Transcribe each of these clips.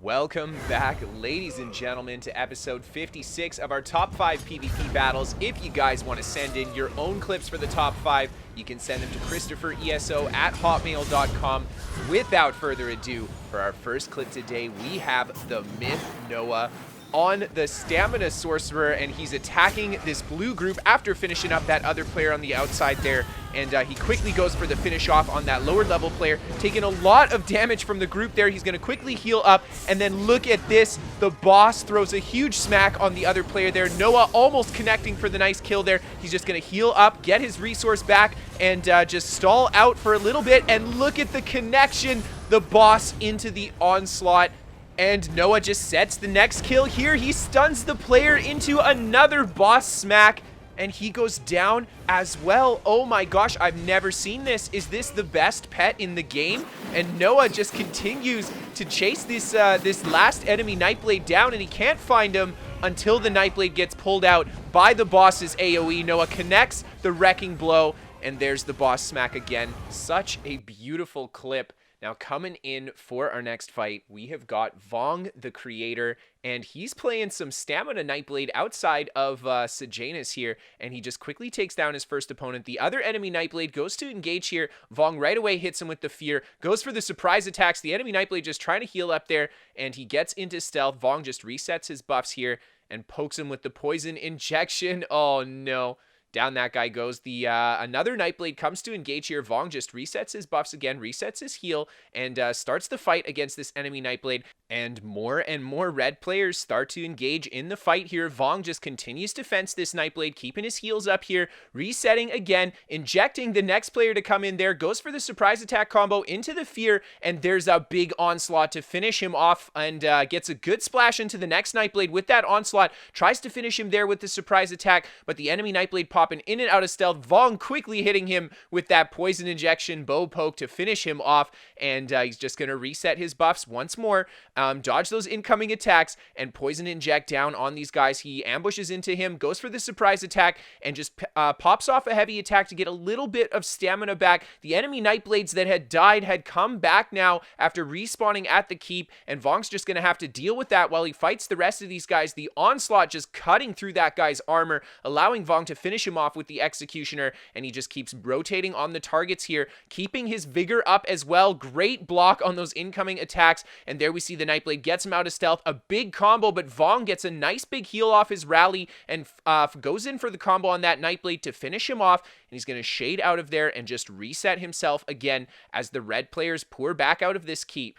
Welcome back, ladies and gentlemen, to episode 56 of our top 5 PvP battles. If you guys want to send in your own clips for the top 5, you can send them to KristoferESO@hotmail.com. Without further ado, for our first clip today, we have the MythNoah on the Stamina Sorcerer, and he's attacking this blue group after finishing up that other player on the outside there. And he quickly goes for the finish off on that lower level player, taking a lot of damage from the group there. He's going to quickly heal up, and then look at this. The boss throws a huge smack on the other player there. Noah almost connecting for the nice kill there. He's just going to heal up, get his resource back, and just stall out for a little bit. And look at the connection. The boss into the onslaught. And Noah just sets the next kill here. He stuns the player into another boss smack, and he goes down as well. Oh my gosh, I've never seen this. Is this the best pet in the game? And Noah just continues to chase this this last enemy Nightblade down, and he can't find him until the Nightblade gets pulled out by the boss's AoE. Noah connects the wrecking blow, and there's the boss smack again. Such a beautiful clip. Now, coming in for our next fight, we have got VongTheCreator, and he's playing some Stamina Nightblade outside of Sejanus here, and he just quickly takes down his first opponent. The other enemy Nightblade goes to engage here. Vong right away hits him with the Fear, goes for the surprise attacks. The enemy Nightblade just trying to heal up there, and he gets into stealth. Vong just resets his buffs here and pokes him with the poison injection. Oh, no. Down that guy goes. The another Nightblade comes to engage here. Vong just resets his buffs again, resets his heal, and starts the fight against this enemy Nightblade. And more red players start to engage in the fight here. Vong just continues to fence this Nightblade, keeping his heals up here, resetting again, injecting the next player to come in there, goes for the surprise attack combo into the Fear, and there's a big onslaught to finish him off, and gets a good splash into the next Nightblade with that onslaught, tries to finish him there with the surprise attack, but the enemy Nightblade popping in and out of stealth. Vong quickly hitting him with that poison injection bow poke to finish him off, and he's just going to reset his buffs once more, dodge those incoming attacks, and poison inject down on these guys. He ambushes into him, goes for the surprise attack, and just pops off a heavy attack to get a little bit of stamina back. The enemy Nightblades that had died had come back now after respawning at the keep, and Vong's just going to have to deal with that while he fights the rest of these guys. The onslaught just cutting through that guy's armor, allowing Vong to finish him off with the executioner, and he just keeps rotating on the targets here, keeping his vigor up as well. Great block on those incoming attacks, and there we see the Nightblade gets him out of stealth. A big combo, but Vong gets a nice big heal off his rally and goes in for the combo on that Nightblade to finish him off, and he's going to shade out of there and just reset himself again as the red players pour back out of this keep.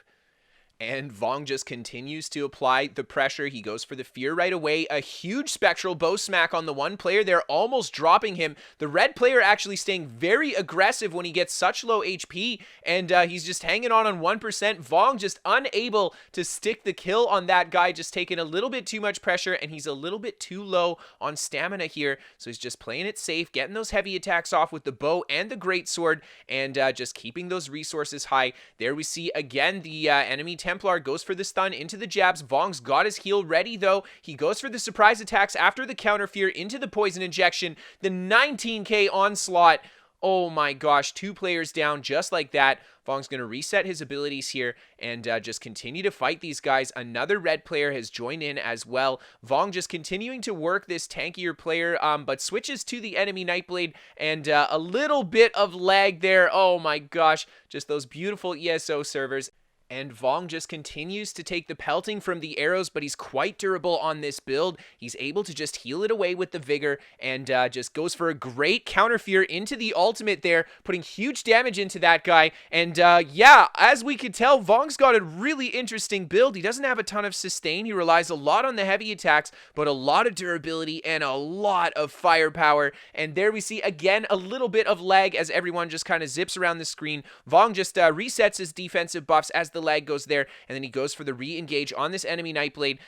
And Vong just continues to apply the pressure. He goes for the Fear right away. A huge spectral bow smack on the one player there, almost dropping him. The red player actually staying very aggressive when he gets such low HP, and he's just hanging on 1%. Vong just unable to stick the kill on that guy, just taking a little bit too much pressure, and he's a little bit too low on stamina here. So he's just playing it safe, getting those heavy attacks off with the bow and the greatsword, and just keeping those resources high. There we see again the enemy Templar goes for the stun into the jabs. Vong's got his heal ready though. He goes for the surprise attacks after the counter Fear into the poison injection. The 19k onslaught. Oh my gosh, 2 players down just like that. Vong's going to reset his abilities here and just continue to fight these guys. Another red player has joined in as well. Vong just continuing to work this tankier player, but switches to the enemy Nightblade, and a little bit of lag there. Oh my gosh, just those beautiful ESO servers. And Vong just continues to take the pelting from the arrows, but he's quite durable on this build. He's able to just heal it away with the vigor, and just goes for a great counter Fear into the ultimate there, putting huge damage into that guy. And yeah, as we could tell, Vong's got a really interesting build. He doesn't have a ton of sustain. He relies a lot on the heavy attacks, but a lot of durability and a lot of firepower. And there we see again a little bit of lag as everyone just kind of zips around the screen. Vong just resets his defensive buffs as the lag goes there, and then he goes for the re-engage on this enemy Nightblade.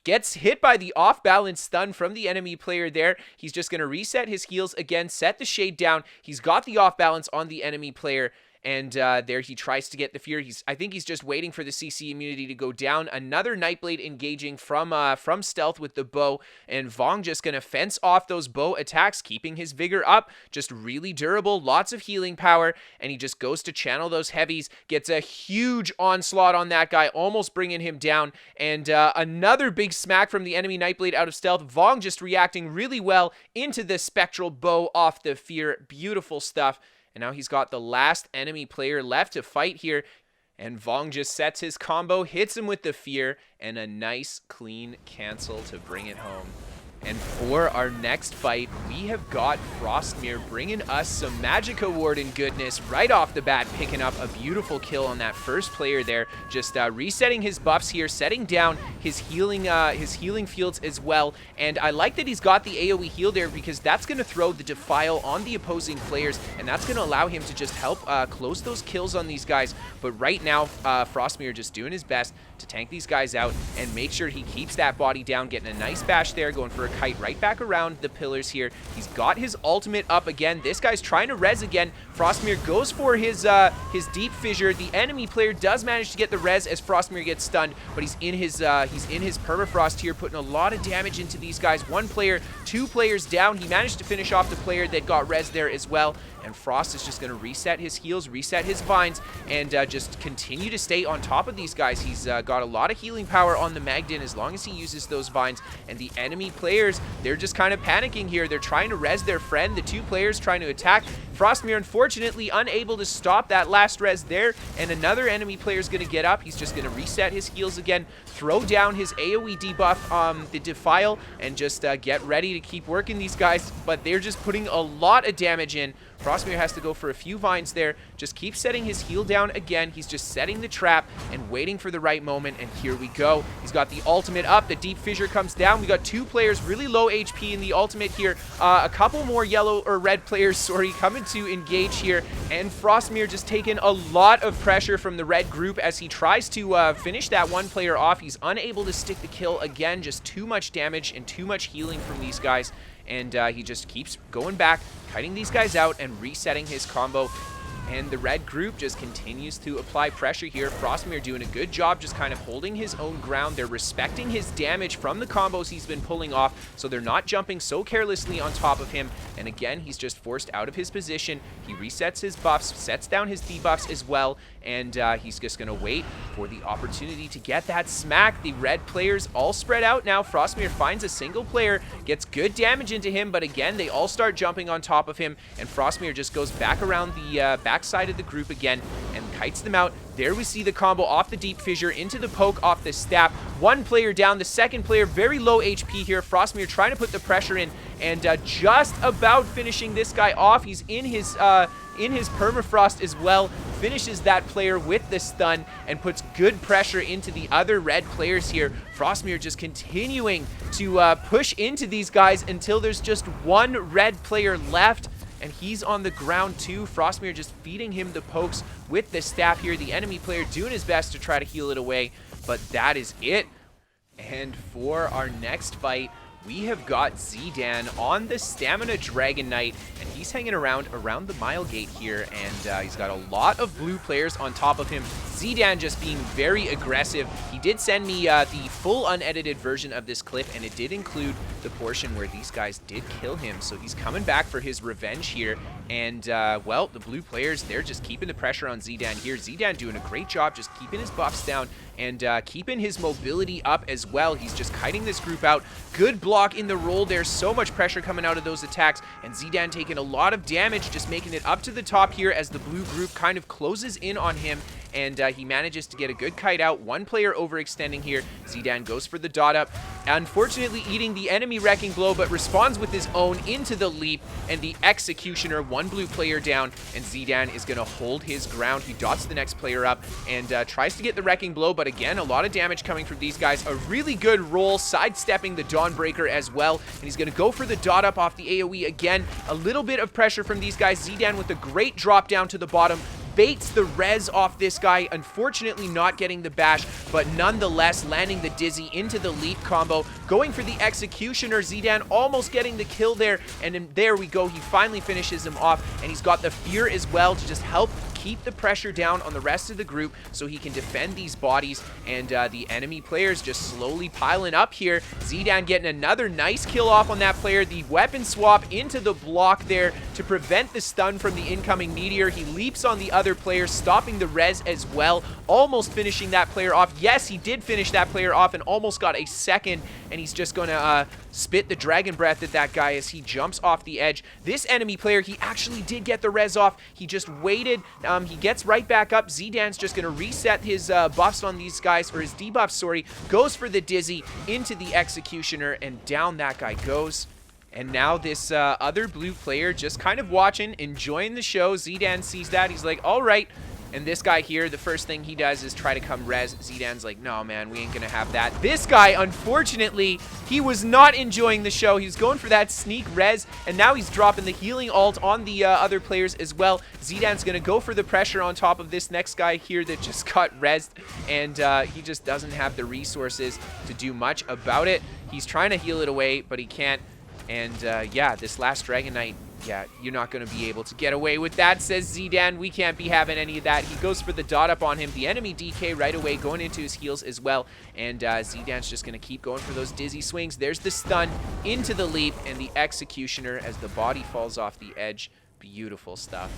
Gets hit by the off-balance stun from the enemy player there. He's just going to reset his heals again, set the shade down. He's got the off-balance on the enemy player, and there he tries to get the fear. I think he's just waiting for the CC immunity to go down. Another Nightblade engaging from stealth with the bow, and Vong just gonna fence off those bow attacks, keeping his vigor up, just really durable, lots of healing power, and he just goes to channel those heavies, gets a huge onslaught on that guy, almost bringing him down, and another big smack from the enemy Nightblade out of stealth. Vong just reacting really well into the spectral bow off the fear. Beautiful stuff. And now he's got the last enemy player left to fight here. And Vong just sets his combo, hits him with the fear, and a nice clean cancel to bring it home. And for our next fight, we have got Frostmear bringing us some Magicka Warden goodness right off the bat, picking up a beautiful kill on that first player there. Just resetting his buffs here, setting down his healing fields as well. And I like that he's got the AoE heal there, because that's going to throw the Defile on the opposing players, and that's going to allow him to just help close those kills on these guys. But right now, Frostmear just doing his best to tank these guys out and make sure he keeps that body down, getting a nice bash there, going for a kite right back around the pillars here. He's got his ultimate up again. This guy's trying to res again. Frostmear goes for his deep fissure. The enemy player does manage to get the res as Frostmear gets stunned, but he's in his permafrost here, putting a lot of damage into these guys. One player, two players down. He managed to finish off the player that got res there as well. And Frost is just going to reset his heals, reset his vines, and just continue to stay on top of these guys. He's got a lot of healing power on the Magdin as long as he uses those vines. And the enemy players, they're just kind of panicking here. They're trying to res their friend. The two players trying to attack. Frostmear, unfortunately, unable to stop that last res there. And another enemy player is going to get up. He's just going to reset his heals again, throw down his AoE debuff, the Defile, and just get ready to keep working these guys. But they're just putting a lot of damage in. Frostmear has to go for a few vines there. Just keep setting his heal down again. He's just setting the trap and waiting for the right moment, and here we go. He's got the ultimate up. The deep fissure comes down. We got two players really low HP in the ultimate here. A couple more yellow or red players, sorry, coming to engage here, and Frostmear just taking a lot of pressure from the red group as he tries to finish that one player off. He's unable to stick the kill again. Just too much damage and too much healing from these guys. And he just keeps going back, kiting these guys out and resetting his combo. And the red group just continues to apply pressure here. Frostmear doing a good job just kind of holding his own ground. They're respecting his damage from the combos he's been pulling off, so they're not jumping so carelessly on top of him. And again, he's just forced out of his position. He resets his buffs, sets down his debuffs as well, and he's just going to wait for the opportunity to get that smack. The red players all spread out now. Frostmear finds a single player, gets good damage into him, but again, they all start jumping on top of him, and Frostmear just goes back around the backside of the group again and kites them out. There we see the combo off the deep fissure into the poke off the staff. One player down, the second player very low HP here. Frostmear trying to put the pressure in and just about finishing this guy off. He's in his permafrost as well. Finishes that player with the stun and puts good pressure into the other red players here. Frostmear just continuing to push into these guys until there's just one red player left. And he's on the ground too. Frostmear just feeding him the pokes with the staff here. The enemy player doing his best to try to heal it away, but that is it. And for our next fight, we have got zDan on the Stamina Dragon Knight, and he's hanging around the mile gate here, and he's got a lot of blue players on top of him. zDan just being very aggressive. He did send me the full unedited version of this clip, and it did include the portion where these guys did kill him, so he's coming back for his revenge here. And, well, the blue players, they're just keeping the pressure on zDan here. zDan doing a great job just keeping his buffs down and keeping his mobility up as well. He's just kiting this group out. Good block in the roll. There's so much pressure coming out of those attacks, and zDan taking a lot of damage, just making it up to the top here as the blue group kind of closes in on him. And he manages to get a good kite out. One player overextending here. zDan goes for the dot up. Unfortunately eating the enemy wrecking blow, but responds with his own into the leap. And the executioner, one blue player down. And zDan is going to hold his ground. He dots the next player up and tries to get the wrecking blow. But again, a lot of damage coming from these guys. A really good roll, sidestepping the Dawnbreaker as well. And he's going to go for the dot up off the AoE again. A little bit of pressure from these guys. zDan with a great drop down to the bottom. Baits the res off this guy, unfortunately not getting the bash, but nonetheless landing the dizzy into the leap combo, going for the executioner. zDan almost getting the kill there, and then there we go, he finally finishes him off, and he's got the fear as well to just help keep the pressure down on the rest of the group so he can defend these bodies, and the enemy players just slowly piling up here. zDan getting another nice kill off on that player. The weapon swap into the block there to prevent the stun from the incoming meteor. He leaps on the other player, stopping the res as well, almost finishing that player off. Yes, he did finish that player off and almost got a second, and he's just gonna spit the dragon breath at that guy as he jumps off the edge. This enemy player, he actually did get the res off. He just waited. He gets right back up. zDan's just gonna reset his buffs on these guys, or his debuffs, sorry, goes for the dizzy into the executioner, and down that guy goes. And now this other blue player just kind of watching, enjoying the show. zDan sees that. He's like, all right. And this guy here, the first thing he does is try to come res. zDan's like, no, man, we ain't gonna have that. This guy, unfortunately, he was not enjoying the show. He was going for that sneak res, and now he's dropping the healing ult on the other players as well. zDan's gonna go for the pressure on top of this next guy here that just got resed, and he just doesn't have the resources to do much about it. He's trying to heal it away, but he can't. And yeah, this last Dragon Knight, yeah, you're not going to be able to get away with that, says zDan. We can't be having any of that. He goes for the dot up on him. The enemy DK right away, going into his heals as well. And zDan's just going to keep going for those dizzy swings. There's the stun into the leap and the executioner as the body falls off the edge. Beautiful stuff.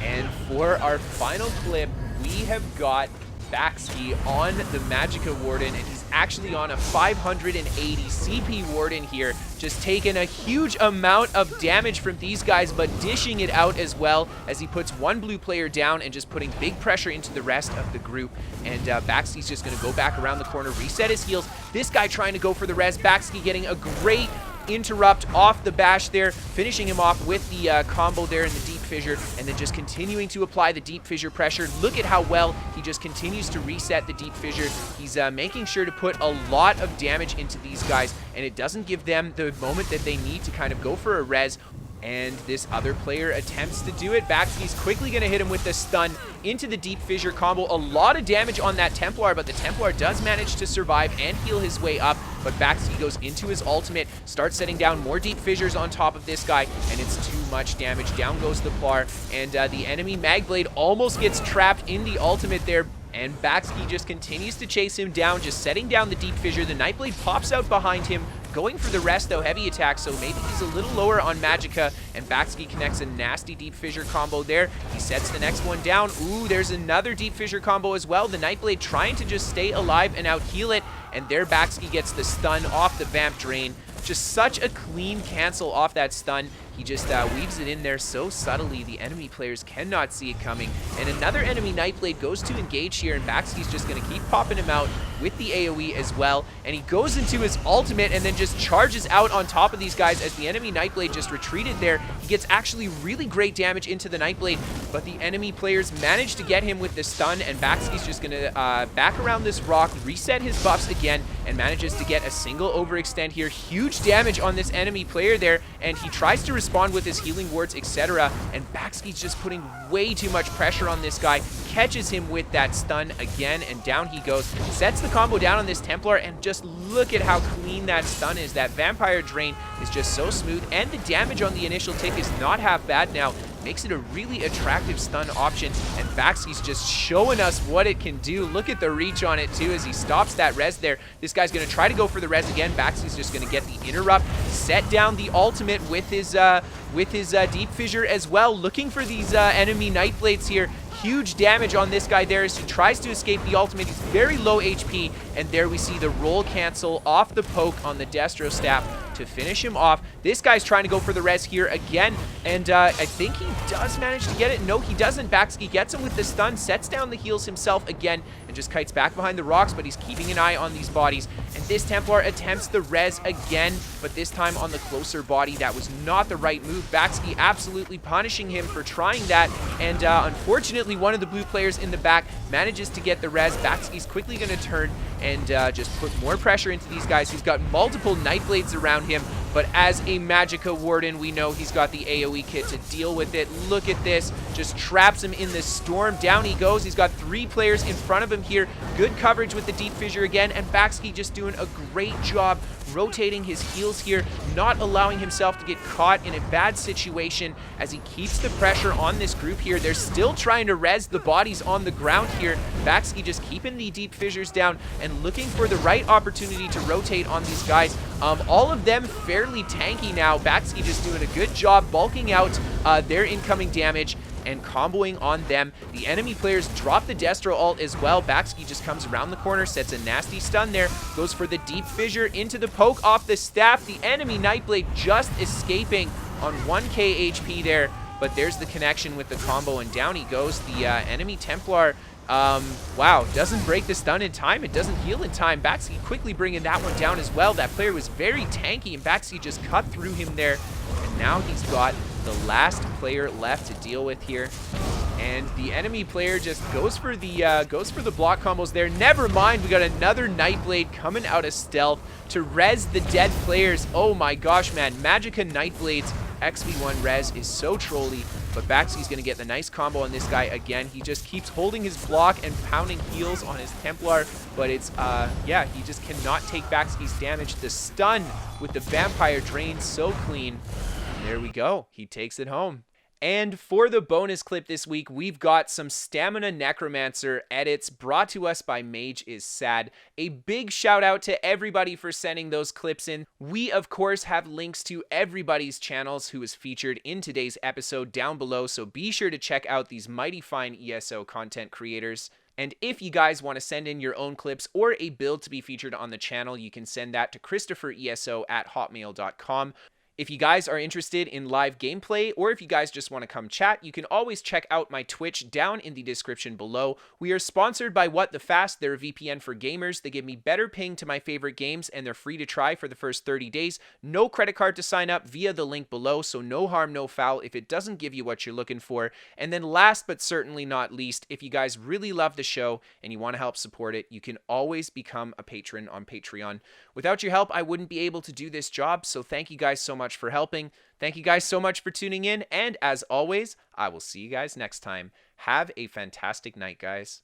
And for our final clip, we have got Bacskay on the Magicka Warden, and he's actually on a 580 CP Warden here, just taking a huge amount of damage from these guys, but dishing it out as well as he puts one blue player down and just putting big pressure into the rest of the group. And Bacskay's just going to go back around the corner, reset his heals. This guy trying to go for the res. Bacskay getting a great interrupt off the bash there, finishing him off with the combo there in the deep fissure, and then just continuing to apply the deep fissure pressure. Look at how well he just continues to reset the deep fissure. He's making sure to put a lot of damage into these guys, and it doesn't give them the moment that they need to kind of go for a res. And this other player attempts to do it. Bacskay's quickly going to hit him with the stun into the deep fissure combo. A lot of damage on that Templar, but the Templar does manage to survive and heal his way up. But Bacskay goes into his ultimate, starts setting down more deep fissures on top of this guy, and it's too much damage. Down goes the Plar, and the enemy Magblade almost gets trapped in the ultimate there. And Bacskay just continues to chase him down, just setting down the deep fissure. The Nightblade pops out behind him, going for the rest though, heavy attack, so maybe he's a little lower on Magicka, and Bacskay connects a nasty deep fissure combo there. He sets the next one down. Ooh, there's another deep fissure combo as well. The Nightblade trying to just stay alive and out heal it, and there Bacskay gets the stun off the Vamp Drain. Just such a clean cancel off that stun. He just weaves it in there so subtly the enemy players cannot see it coming. And another enemy Nightblade goes to engage here, and Bacskay's just going to keep popping him out with the AoE as well. And he goes into his ultimate and then just charges out on top of these guys as the enemy Nightblade just retreated there. He gets actually really great damage into the Nightblade, but the enemy players manage to get him with the stun, and Bacskay's just going to back around this rock, reset his buffs again, and manages to get a single overextend here. Huge damage on this enemy player there, and he tries to respond with his healing wards, etc. And Bacskay's just putting way too much pressure on this guy, catches him with that stun again, and down he goes. Sets the combo down on this Templar, and just look at how clean that stun is. That Vampire Drain is just so smooth, and the damage on the initial tick is not half bad now. Makes it a really attractive stun option, and Bacskay's just showing us what it can do. Look at the reach on it too as he stops that res there. This guy's going to try to go for the res again. Bacskay's just going to get the interrupt, set down the ultimate with his deep fissure as well, looking for these enemy Nightblades here. Huge damage on this guy there as he tries to escape the ultimate. He's very low HP, and there we see the roll cancel off the poke on the Destro Staff to finish him off. This guy's trying to go for the res here again, and I think he does manage to get it. No, he doesn't. Bacskay gets him with the stun, sets down the heals himself again, and just kites back behind the rocks, but he's keeping an eye on these bodies. And this Templar attempts the res again, but this time on the closer body. That was not the right move. Bacskay absolutely punishing him for trying that, and unfortunately one of the blue players in the back manages to get the res. Bacskay's quickly going to turn and just put more pressure into these guys. He's got multiple Nightblades around him, but as a Magicka Warden, we know he's got the AoE kit to deal with it. Look at this, just traps him in this storm. Down he goes. He's got 3 players in front of him here. Good coverage with the Deep Fissure again, and Bacskay just doing a great job rotating his heals here, not allowing himself to get caught in a bad situation as he keeps the pressure on this group here. They're still trying to res the bodies on the ground here. Bacskay just keeping the Deep Fissures down and looking for the right opportunity to rotate on these guys. All of them fairly tanky now. Bacskay just doing a good job bulking out their incoming damage and comboing on them. The enemy players drop the Destro ult as well. Bacskay just comes around the corner, sets a nasty stun there, goes for the Deep Fissure into the poke off the staff. The enemy Nightblade just escaping on 1k HP there, but there's the connection with the combo, and down he goes. The enemy Templar, wow, doesn't break the stun in time. It doesn't heal in time. Bacskay quickly bringing that one down as well. That player was very tanky, and Bacskay just cut through him there, and now he's got the last player left to deal with here, and the enemy player just goes for the block combos there. Never mind, we got another Nightblade coming out of stealth to res the dead players. Oh my gosh, man, Magicka Nightblade's XP1 res is so trolly, but Bacskay's gonna get the nice combo on this guy again. He just keeps holding his block and pounding heals on his Templar, but it's yeah, he just cannot take Bacskay's damage. The stun with the Vampire drains so clean. There we go. He takes it home. And for the bonus clip this week, we've got some Stamina Necromancer edits brought to us by Mage is Sad. A big shout out to everybody for sending those clips in. We, of course, have links to everybody's channels who is featured in today's episode down below, so be sure to check out these mighty fine ESO content creators. And if you guys want to send in your own clips or a build to be featured on the channel, you can send that to KristoferESO@hotmail.com. If you guys are interested in live gameplay, or if you guys just want to come chat, you can always check out my Twitch down in the description below. We are sponsored by What the Fast. They're a VPN for gamers. They give me better ping to my favorite games, and they're free to try for the first 30 days. No credit card to sign up via the link below, so no harm, no foul if it doesn't give you what you're looking for. And then last but certainly not least, if you guys really love the show and you want to help support it, you can always become a patron on Patreon. Without your help, I wouldn't be able to do this job, so thank you guys so much for helping. Thank you guys so much for tuning in, and as always, I will see you guys next time. Have a fantastic night, guys.